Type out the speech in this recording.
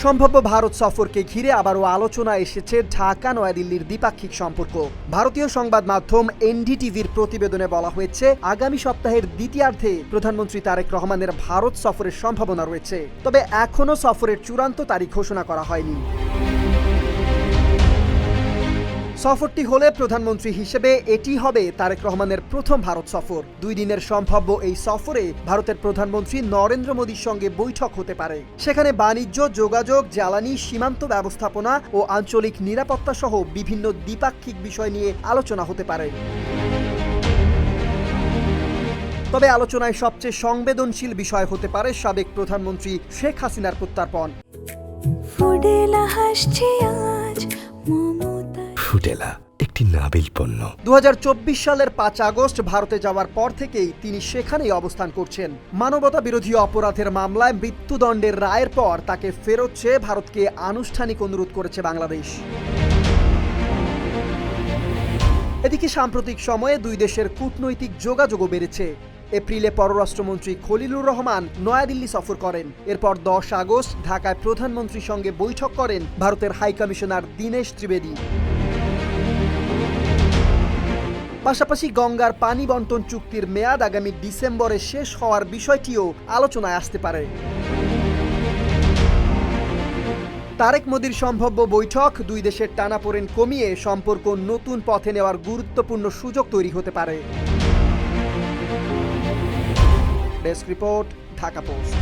সম্ভাব্য ভারত সফরকে ঘিরে আবারও আলোচনা এসেছে ঢাকা নয়াদিল্লির দ্বিপাক্ষিক সম্পর্ক। ভারতীয় সংবাদ মাধ্যম এনডিটিভির প্রতিবেদনে বলা হয়েছে, আগামী সপ্তাহের দ্বিতীয়ার্ধে প্রধানমন্ত্রী তারেক রহমানের ভারত সফরের সম্ভাবনা রয়েছে, তবে এখনও সফরের চূড়ান্ত তারিখ ঘোষণা করা হয়নি। সফরটি হলে প্রধানমন্ত্রী হিসেবে এটি হবে তারেক রহমানের প্রথম ভারত সফর। 2 দিনের সম্ভাব্য এই সফরে ভারতের প্রধানমন্ত্রী নরেন্দ্র মোদীর সঙ্গে বৈঠক হতে পারে। সেখানে বাণিজ্য, যোগাযোগ, জ্বালানি, সীমান্ত ব্যবস্থাপনা ও আঞ্চলিক নিরাপত্তা সহ বিভিন্ন দ্বিপাক্ষিক বিষয় নিয়ে আলোচনা হতে পারে। তবে আলোচনায় সবচেয়ে সংবেদনশীল বিষয় হতে পারে সাবেক প্রধানমন্ত্রী শেখ হাসিনার প্রত্যর্পণ। ফুডেলা একটি নাবিল পণ্য। 2024 সালের 5 আগস্ট ভারতে যাওয়ার পর থেকেই তিনি সেখানেই অবস্থান করছেন। মানবতা বিরোধী অপরাধের মামলায় মৃত্যুদণ্ডের রায়ের পর তাকে ফেরত চেয়ে ভারতকে আনুষ্ঠানিক অনুরোধ করেছে বাংলাদেশ। এদিকে সাম্প্রতিক সময়ে 2 দেশের কূটনৈতিক যোগাযোগও বেড়েছে। এপ্রিলে পররাষ্ট্রমন্ত্রী খলিলুর রহমান নয়াদিল্লি সফর করেন। এরপর 10 আগস্ট ঢাকায় প্রধানমন্ত্রীর সঙ্গে বৈঠক করেন ভারতের হাইকমিশনার দীনেশ ত্রিবেদী। পাশাপাশি গঙ্গার পানি বন্টন চুক্তির মেয়াদ আগামী ডিসেম্বরে শেষ হওয়ার বিষয়টিও আলোচনায় আসতে পারে। তারেক মোদির সম্ভাব্য বৈঠক 2 দেশের টানাপোড়েন কমিয়ে সম্পর্ক নতুন পথে নেওয়ার গুরুত্বপূর্ণ সুযোগ তৈরি হতে পারে। Desk report, Dhaka post.